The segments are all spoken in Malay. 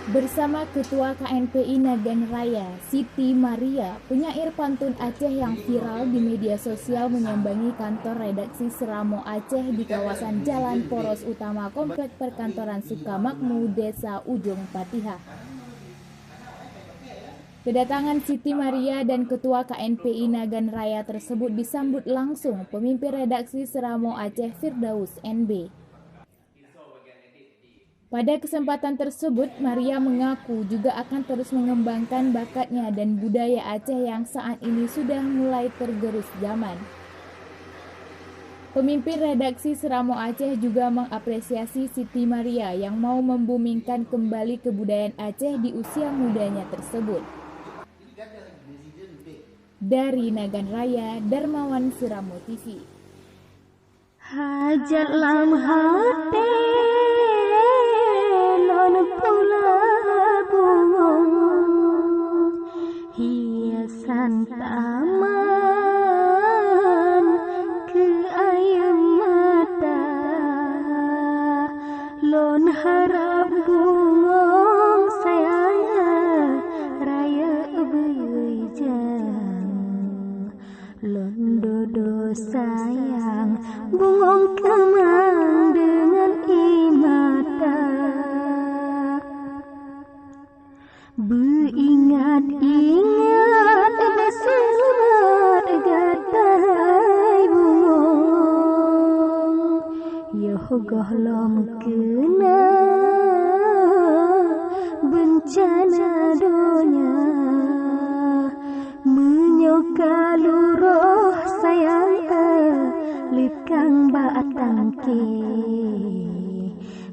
Bersama Ketua KNPI Nagan Raya, Siti Maria, penyair pantun Aceh yang viral di media sosial menyambangi kantor redaksi Seramo Aceh di kawasan Jalan Poros Utama Komplek Perkantoran Sukamakmur, Desa Ujung Patihah. Kedatangan Siti Maria dan Ketua KNPI Nagan Raya tersebut disambut langsung pemimpin redaksi Seramo Aceh Firdaus NB. Pada kesempatan tersebut, Maria mengaku juga akan terus mengembangkan bakatnya dan budaya Aceh yang saat ini sudah mulai tergerus zaman. Pemimpin redaksi Seramo Aceh juga mengapresiasi Siti Maria yang mau membumingkan kembali kebudayaan Aceh di usia mudanya tersebut. Dari Nagan Raya, Darmawan Seramo TV. Hajat lam hati lon pula bungong hiasan taman ke ayam mata lon harap bungong sayang raya bejang lon dodo sayang bungong kemang dengan imata beringat-ingat besemat gatai bungong yogoh lom kena bencana donya menyokaluroh sayang lekang batang ke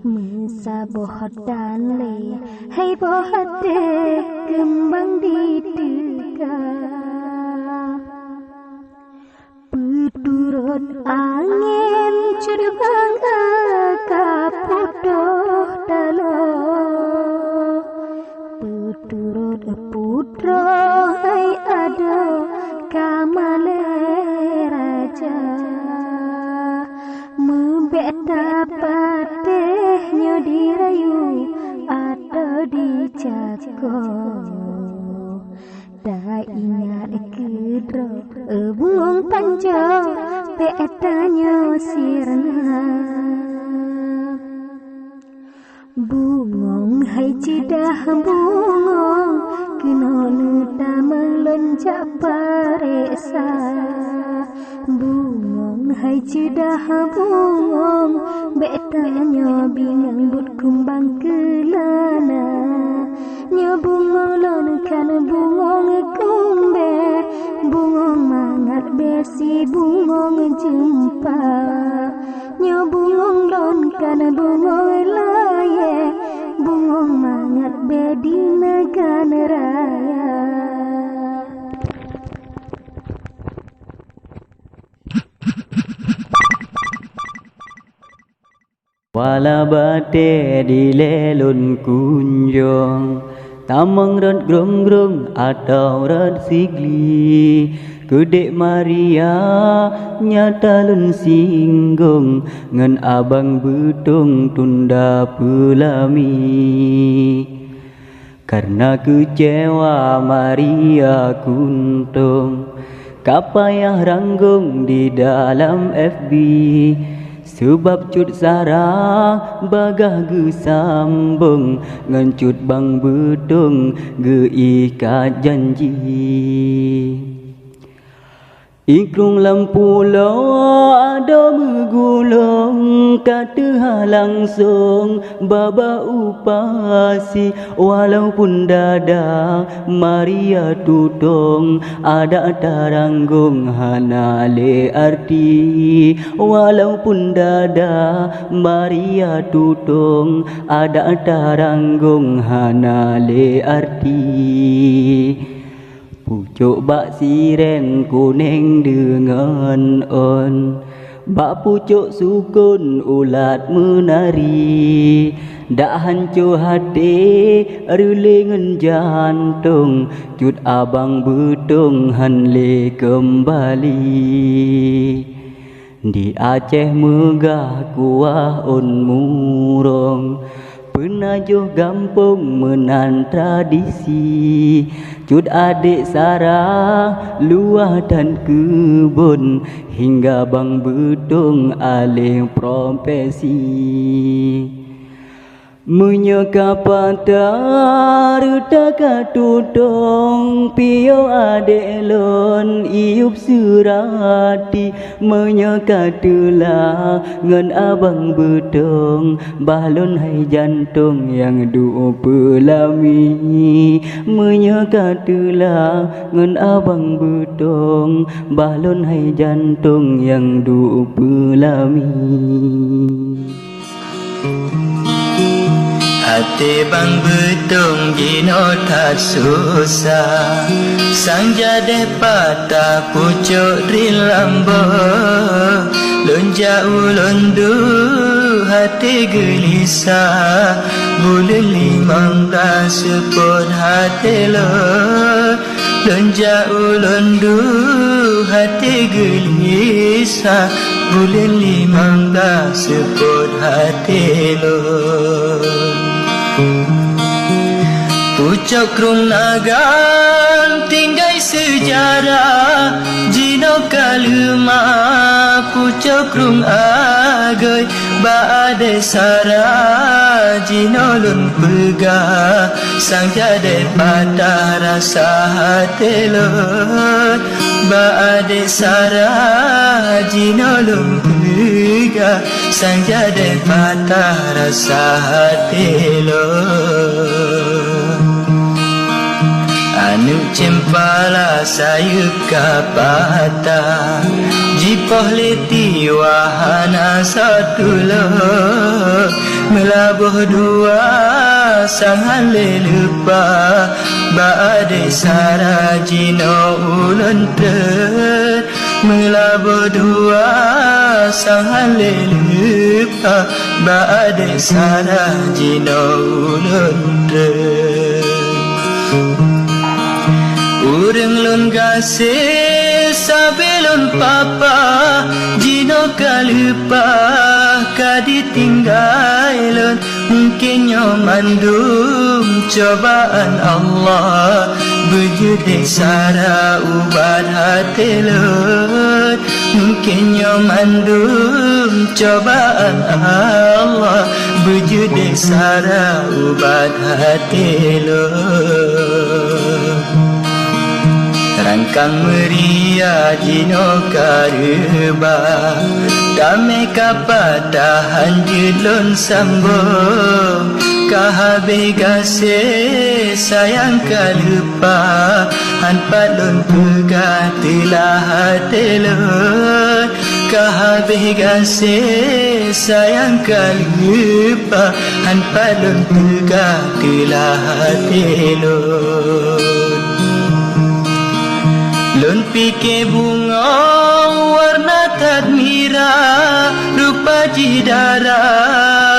mesaboh dan le hai bohat deh kembang di teka peturut angin cerbang kapudoh dalo peturut putra hai ada kamale raja membeta patehnya dirayu atau dicako dah ingat kedro bungong panjo petanya sirna bungong hai cidah bungong kena tak melonjak paresa bungong hai cidah bungong betanya bingung but kumbang kelana nya bungolon kan bungong kumbe bungong mangat besi bungong jumpa nya bungong lon kan bungong laye bungong mangat bedi Nagan Raya. Wala bate di lelun kunjung tamang red grung-grung atau red sigli Kedek Maria nyata lun singgung ngan abang betung tunda pelami karena kecewa Maria kuntung kapayah ranggung di dalam FB sebab cut sarah bagah ge sambung ngan cut bang betung ge ikat janji Ikrung lampu lawa ada megulung kata langsung baba upasi walaupun dada Maria tutong ada taranggung hana le arti walaupun dada Maria tutong ada taranggung hana le arti pucuk bak siren kuning dengan on bak pucuk sukun ulat menari dak hancur hati relengan jantung cut abang betung hanle kembali di Aceh megah kuah on murong Penajuh gampung menan tradisi, cut adik Sarah luah dan kebun, hingga bang bedong alih profesi. Menyeka patar taka tutong pio adek lon iup surati. Menyeka telah ngen abang bedong balon hai jantung yang du pelami. Menyeka telah ngen abang bedong balon hai jantung yang du pelami. Hati bang bedong gino tak susah, sang jade patah pucuk rilambo. Lonja ulundu hati gelisah, bulan 15 sepot hati lo. Lonja ulundu hati gelisah, bulan 15 sepot hati lo. Pucuk krung nagan tinggai sejarah, jino kaluma pucuk krung agai. Baade Sarah jino lun pegah, sang jade patah rasa hati lun. Baade Sarah jino lun pegah, sang jade patah rasa hati lun. Anu cempala sayup kapata, jipoh leti wahana satu lo. Melabuh dua sangan lelupa, baade Sarah jino ulun ter. Melabuh dua sangan lelupa, baade Sarah jino ulun ter. Urang lun gasih sabelun papa, jino kalupa kadi tinggai lun. Mungkin nyo mandum cobaan Allah, berjudik Sarah ubat hati lun. Mungkin nyo mandum cobaan Allah, berjudik Sarah ubat hati lun. Rangkang meria jino kareba, damai kapatahan jilon sambung. Kahabis gasih sayang kalupa, hanpat lon pegah telah hati lon. Kahabis gasih sayang kalupa, hanpat lon pegah telah hati lon. Lun fikir bunga warna tadmira, rupa jidara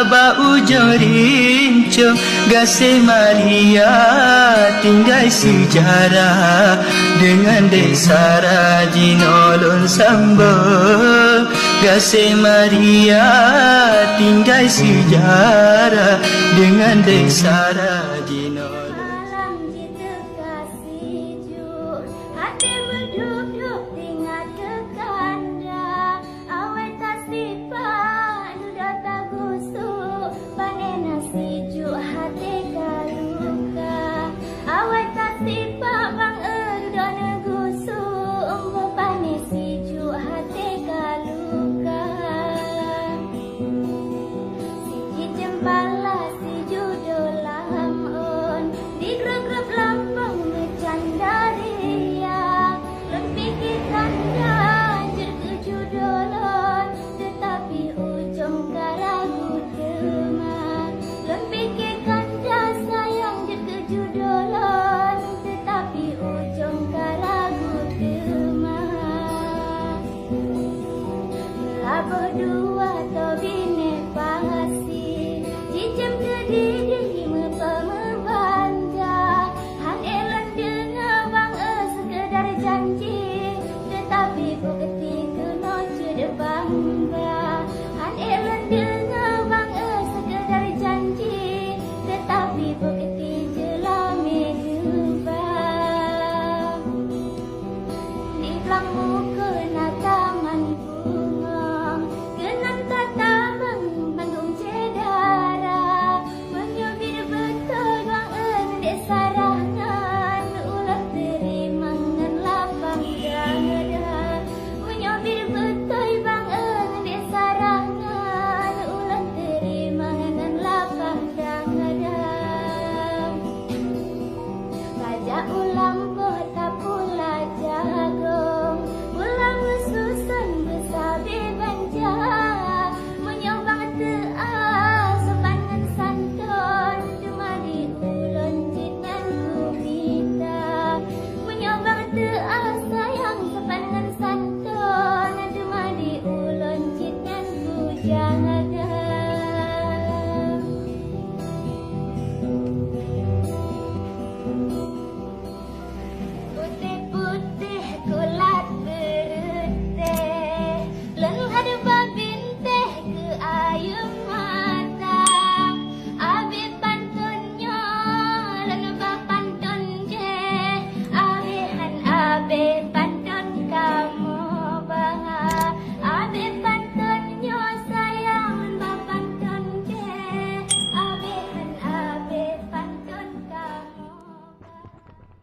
bau jerincung. Gasih Maria tinggai sejarah, dengan Dek Sarah jino lun sambung. Gasih Maria tinggai sejarah, dengan Dek Sarah jino.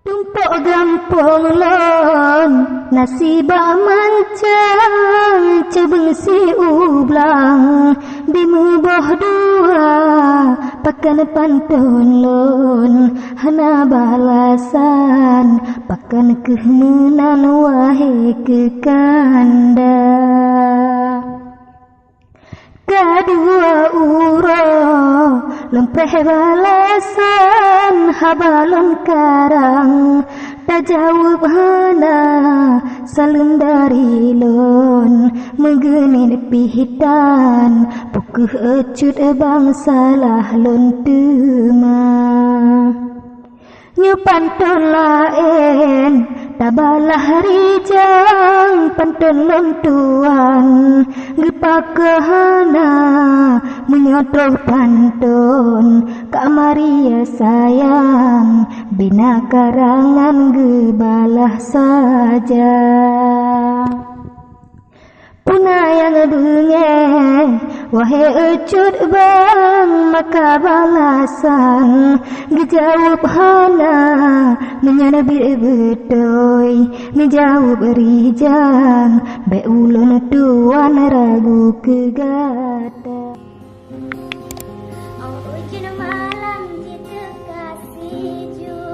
Tumpuk gampong lon nasibah mancang cebeng si ublang di muboh dua pakan pantun lon hana balasan pakan kemenan wahai kekanda kedua uro lempreh balasan habalon karang tak jawab hana salun dari lon mengenit pihitan pukuh ecut bangsalah lon tema nyupan ton lain tabalah rijang pantun lon tuan gepakehana menyotroh pantun Kak Maria sayang bina karangan gebalah saja Puna yang dengeng wahai ecut bang maka balasan gejawab hana menyana betoi menjawab rijang be ulun tuan ragu kegata ujung malam jika kasih ju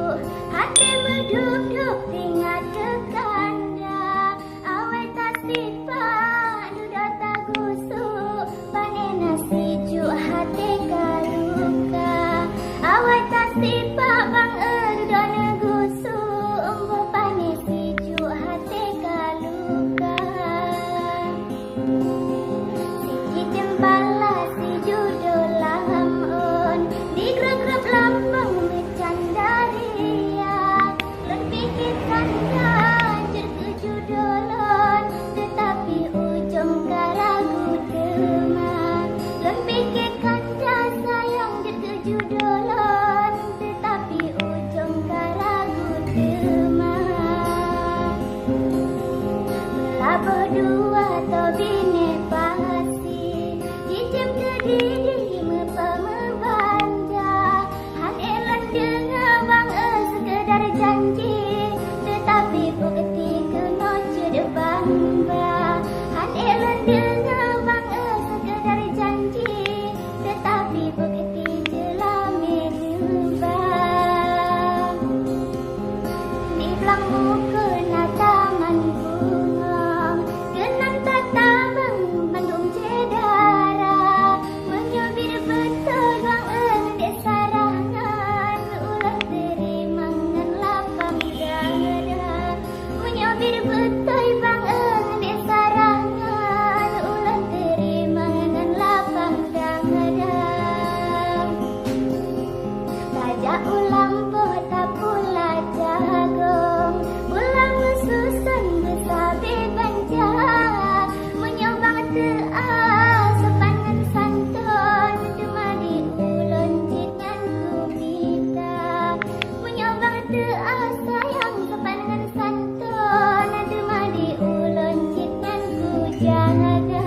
hati berduduk ingat kekanda awet tak sifat duda tak gusuk panen nasi ju hati kaluka awet tak sifat bang duda negusuk umbo panen si ju hati kaluka si jembala si judolah di grup-grup lambang bercanda ria lebih kanda jerkejudolon tetapi ujung karagu teman lebih kanda sayang jerkejudolon tetapi ujung karagu teman melabur dua atau bine pasti jijim kediri mepemebanja hadelan dengar bang sekedar janji tetapi bukti kena depan bah hadelan dengar bang sekedar janji tetapi bukti jelah menubah di belang muka na taman bunga genang tatabang Bandung cedara menyubir betul bang dek sarangan ulang terima ngan lapang dada menyubir betul bang dek sarangan ulang terima ngan lapang dada Raja ulang tak pula jagong ulang susun besabe banja menyobang teas sepangan santun demadi ulun jikan kubita menyobang teas sayang sepangan santun demadi ulun jikan kujaga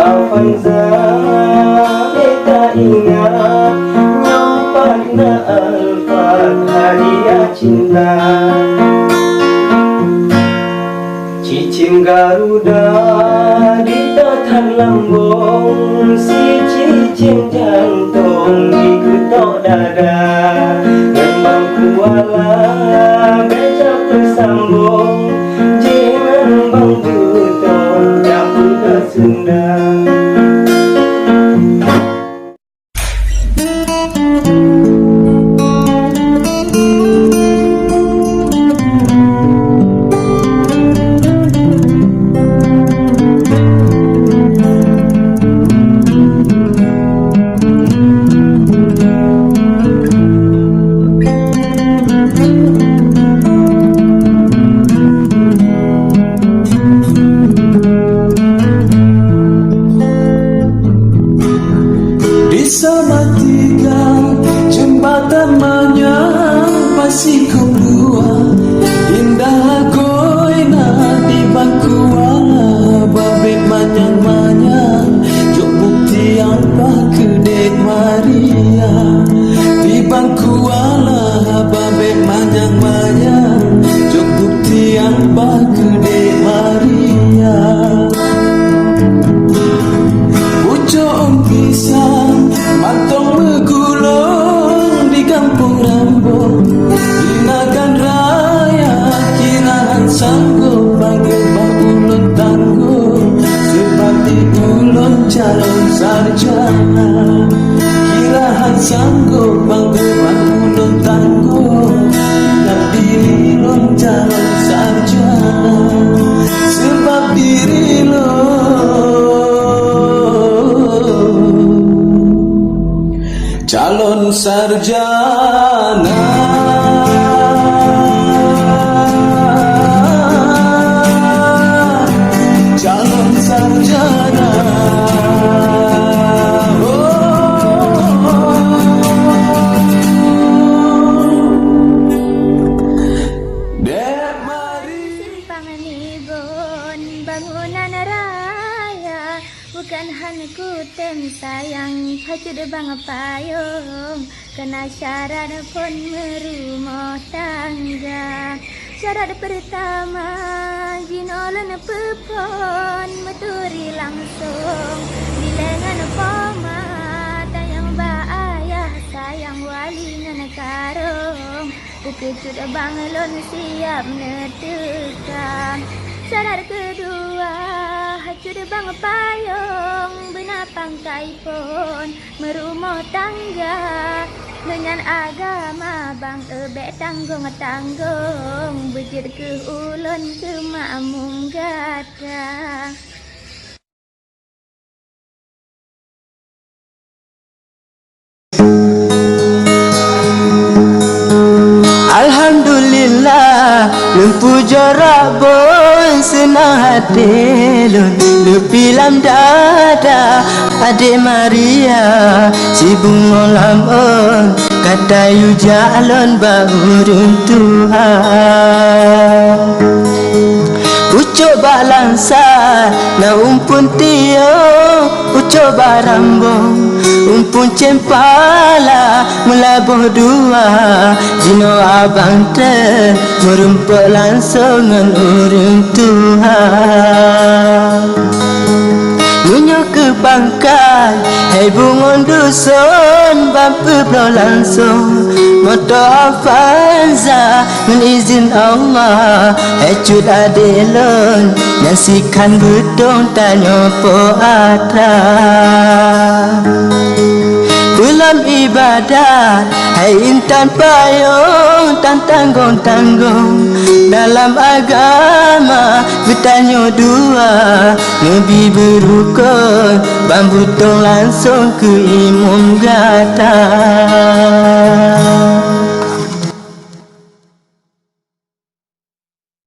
Avanza beta ingat nyampakna alfat hadiah cinta cicing Garuda di tatan lambung si cicing jantung di getok dada memang kuala becak bersambung jangan bang betul jauh ke Sunda sanggup bangga ulun tangguh tapi ulun calon sarjana sebab diri calon sarjana. Calon sarjana. Simpangan ibon bangunan raya bukan hanya kutem sayang hajud bang payung kena syarat pun merumah tangga. Syarat pertama jinolan pepon meturi langsung bilangan poma tayang ba ayah sayang wali ngana karung kecut banglon siap netekam. Syarat kedua hajud bang payung benapang kaipun merumah tangga dengan agama bang ebek tanggung bejir ke ulun ke makmum gada. Alhamdulillah lumpuh jorak bon senang hati lun lepi lam dada adik Maria si bunga lamon kata yu jalon bahurun Tuhan ucuk balangsa na umpun tio ucuk barambong umpun cempala melabuh dua jino abang te merumpuk langsung dengan urung Tuhan Munyo ke pangkat hei bungon dusun bampu bro langsung moto afanza menizin Allah hei cut adelon nasikan bedong tanyo po atra Bulan ibadat hai intan payung tan tanggung-tanggung dalam agama bertanya dua Nabi berukun bambutong langsung ke imam gata